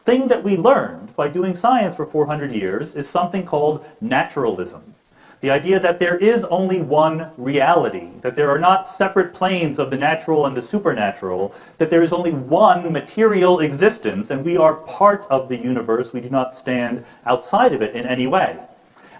thing that we learned by doing science for 400 years is something called naturalism. The idea that there is only one reality, that there are not separate planes of the natural and the supernatural, that there is only one material existence, and we are part of the universe. We do not stand outside of it in any way.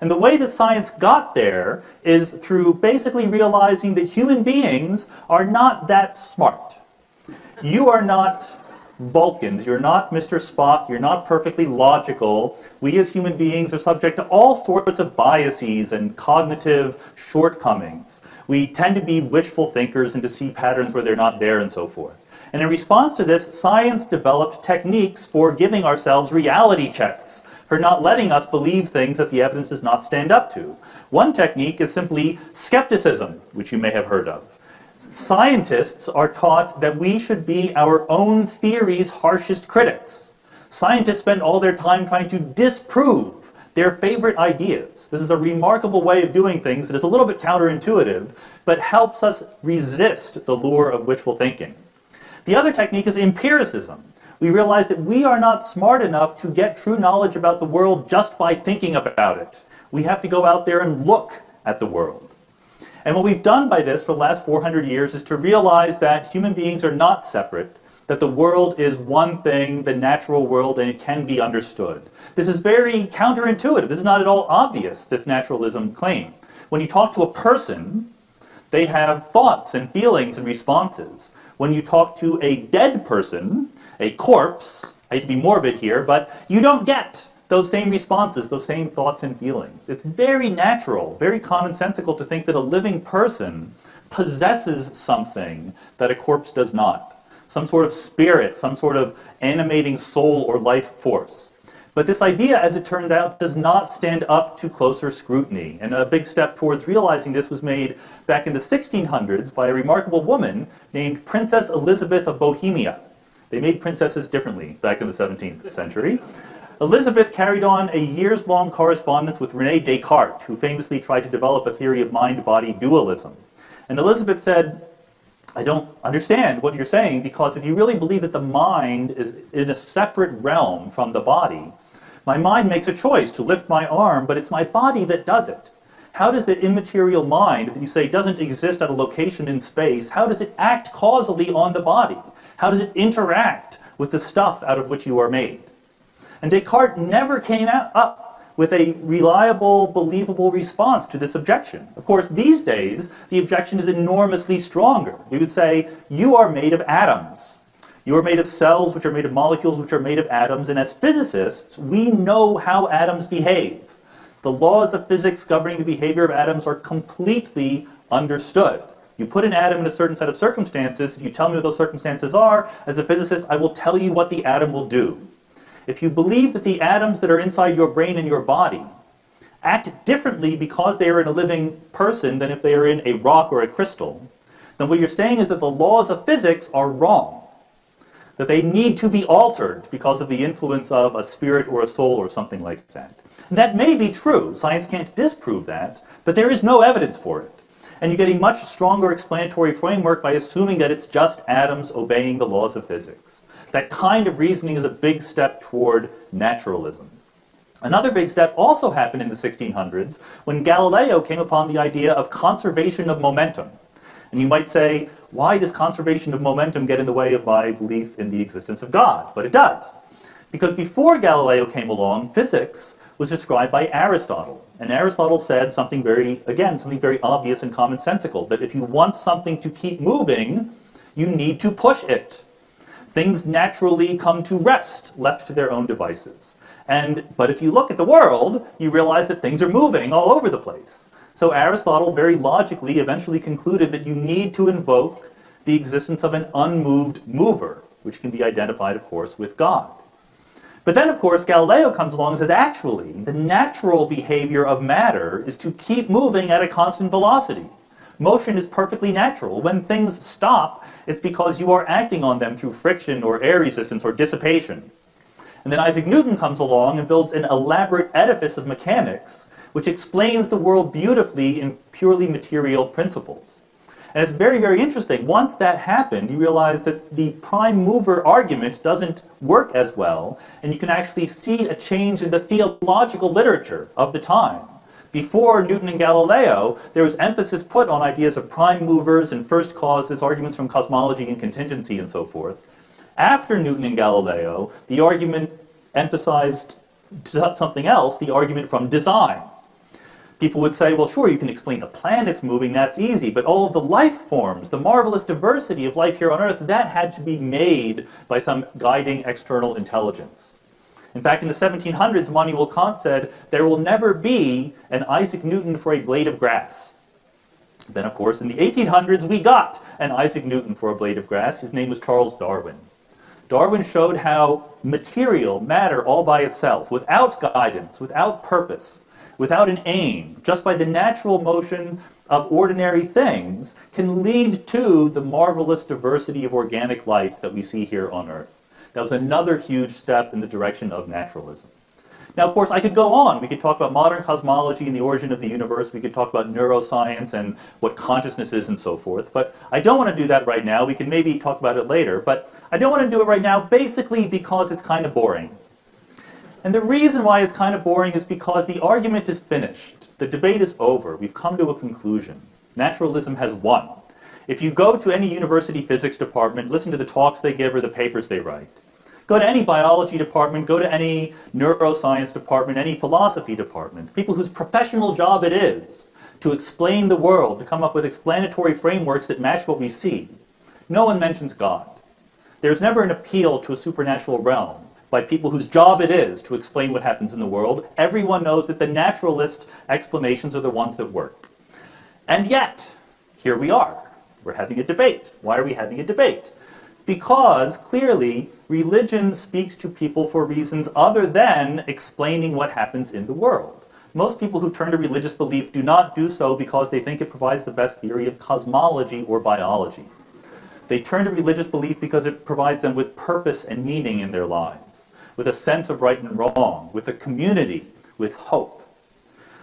And the way that science got there is through basically realizing that human beings are not that smart. You are not Vulcans, you're not Mr. Spock, you're not perfectly logical. We as human beings are subject to all sorts of biases and cognitive shortcomings. We tend to be wishful thinkers and to see patterns where they're not there and so forth. And in response to this, science developed techniques for giving ourselves reality checks, for not letting us believe things that the evidence does not stand up to. One technique is simply skepticism, which you may have heard of. Scientists are taught that we should be our own theory's harshest critics. Scientists spend all their time trying to disprove their favorite ideas. This is a remarkable way of doing things that is a little bit counterintuitive, but helps us resist the lure of wishful thinking. The other technique is empiricism. We realize that we are not smart enough to get true knowledge about the world just by thinking about it. We have to go out there and look at the world. And what we've done by this for the last 400 years is to realize that human beings are not separate, that the world is one thing, the natural world, and it can be understood. This is very counterintuitive. This is not at all obvious, this naturalism claim. When you talk to a person, they have thoughts and feelings and responses. When you talk to a dead person, a corpse, I hate to be morbid here, but you don't get those same responses, those same thoughts and feelings. It's very natural, very commonsensical to think that a living person possesses something that a corpse does not. Some sort of spirit, some sort of animating soul or life force. But this idea, as it turns out, does not stand up to closer scrutiny. And a big step towards realizing this was made back in the 1600s by a remarkable woman named Princess Elizabeth of Bohemia. They made princesses differently back in the 17th century. Elizabeth carried on a years-long correspondence with René Descartes, who famously tried to develop a theory of mind-body dualism. And Elizabeth said, I don't understand what you're saying, because if you really believe that the mind is in a separate realm from the body, my mind makes a choice to lift my arm, but it's my body that does it. How does the immaterial mind that you say doesn't exist at a location in space, how does it act causally on the body? How does it interact with the stuff out of which you are made? And Descartes never came up with a reliable, believable response to this objection. Of course, these days, the objection is enormously stronger. We would say, you are made of atoms. You are made of cells, which are made of molecules, which are made of atoms. And as physicists, we know how atoms behave. The laws of physics governing the behavior of atoms are completely understood. You put an atom in a certain set of circumstances, if you tell me what those circumstances are, as a physicist, I will tell you what the atom will do. If you believe that the atoms that are inside your brain and your body act differently because they are in a living person than if they are in a rock or a crystal, then what you're saying is that the laws of physics are wrong, that they need to be altered because of the influence of a spirit or a soul or something like that. And that may be true. Science can't disprove that, but there is no evidence for it. And you get a much stronger explanatory framework by assuming that it's just atoms obeying the laws of physics. That kind of reasoning is a big step toward naturalism. Another big step also happened in the 1600s when Galileo came upon the idea of conservation of momentum. And you might say, why does conservation of momentum get in the way of my belief in the existence of God? But it does. Because before Galileo came along, physics was described by Aristotle. And Aristotle said something very obvious and commonsensical, that if you want something to keep moving, you need to push it. Things naturally come to rest, left to their own devices. But if you look at the world, you realize that things are moving all over the place. So Aristotle very logically eventually concluded that you need to invoke the existence of an unmoved mover, which can be identified, of course, with God. But then, of course, Galileo comes along and says, actually, the natural behavior of matter is to keep moving at a constant velocity. Motion is perfectly natural. When things stop, it's because you are acting on them through friction or air resistance or dissipation. And then Isaac Newton comes along and builds an elaborate edifice of mechanics, which explains the world beautifully in purely material principles. And it's very, very interesting. Once that happened, you realize that the prime mover argument doesn't work as well, and you can actually see a change in the theological literature of the time. Before Newton and Galileo, there was emphasis put on ideas of prime movers and first causes, arguments from cosmology and contingency and so forth. After Newton and Galileo, the argument emphasized something else, the argument from design. People would say, well, sure, you can explain the planets moving, that's easy, but all of the life forms, the marvelous diversity of life here on Earth, that had to be made by some guiding external intelligence. In fact, in the 1700s, Immanuel Kant said, there will never be an Isaac Newton for a blade of grass. Then, of course, in the 1800s, we got an Isaac Newton for a blade of grass. His name was Charles Darwin. Darwin showed how material, matter all by itself, without guidance, without purpose, without an aim, just by the natural motion of ordinary things, can lead to the marvelous diversity of organic life that we see here on Earth. That was another huge step in the direction of naturalism. Now, of course, I could go on. We could talk about modern cosmology and the origin of the universe. We could talk about neuroscience and what consciousness is and so forth. But I don't want to do that right now. We can maybe talk about it later. But I don't want to do it right now basically because it's kind of boring. And the reason why it's kind of boring is because the argument is finished. The debate is over. We've come to a conclusion. Naturalism has won. If you go to any university physics department, listen to the talks they give or the papers they write. Go to any biology department, go to any neuroscience department, any philosophy department. People whose professional job it is to explain the world, to come up with explanatory frameworks that match what we see. No one mentions God. There's never an appeal to a supernatural realm by people whose job it is to explain what happens in the world. Everyone knows that the naturalist explanations are the ones that work. And yet, here we are. We're having a debate. Why are we having a debate? Because, clearly, religion speaks to people for reasons other than explaining what happens in the world. Most people who turn to religious belief do not do so because they think it provides the best theory of cosmology or biology. They turn to religious belief because it provides them with purpose and meaning in their lives, with a sense of right and wrong, with a community, with hope.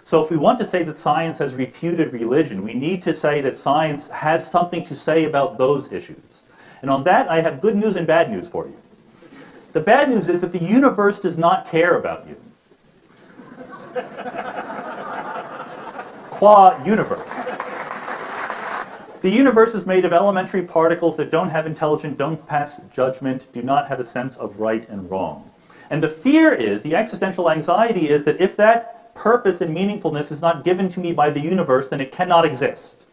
So if we want to say that science has refuted religion, we need to say that science has something to say about those issues. And on that, I have good news and bad news for you. The bad news is that the universe does not care about you. Qua universe. The universe is made of elementary particles that don't have intelligence, don't pass judgment, do not have a sense of right and wrong. And the fear is, the existential anxiety is that if that purpose and meaningfulness is not given to me by the universe, then it cannot exist.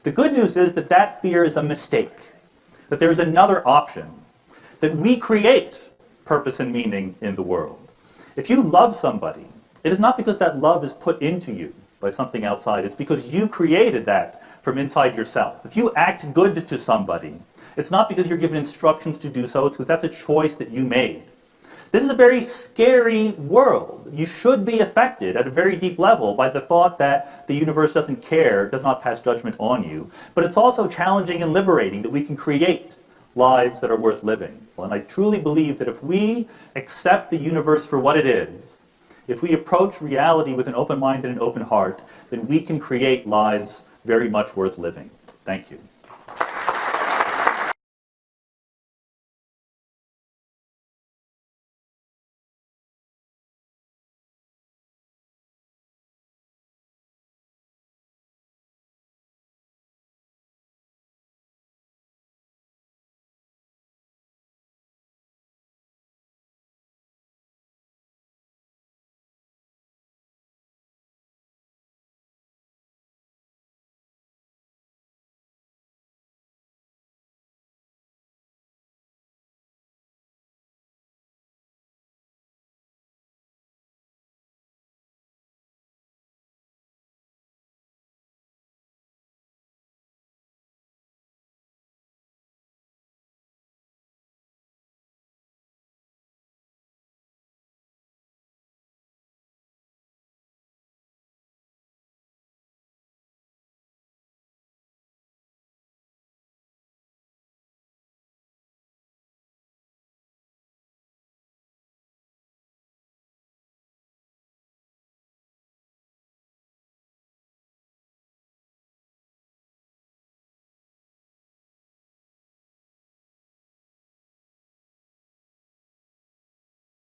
The good news is that that fear is a mistake. That there is another option, that we create purpose and meaning in the world. If you love somebody, it is not because that love is put into you by something outside, it's because you created that from inside yourself. If you act good to somebody, it's not because you're given instructions to do so, it's because that's a choice that you made. This is a very scary world. You should be affected at a very deep level by the thought that the universe doesn't care, does not pass judgment on you. But it's also challenging and liberating that we can create lives that are worth living. And I truly believe that if we accept the universe for what it is, if we approach reality with an open mind and an open heart, then we can create lives very much worth living. Thank you.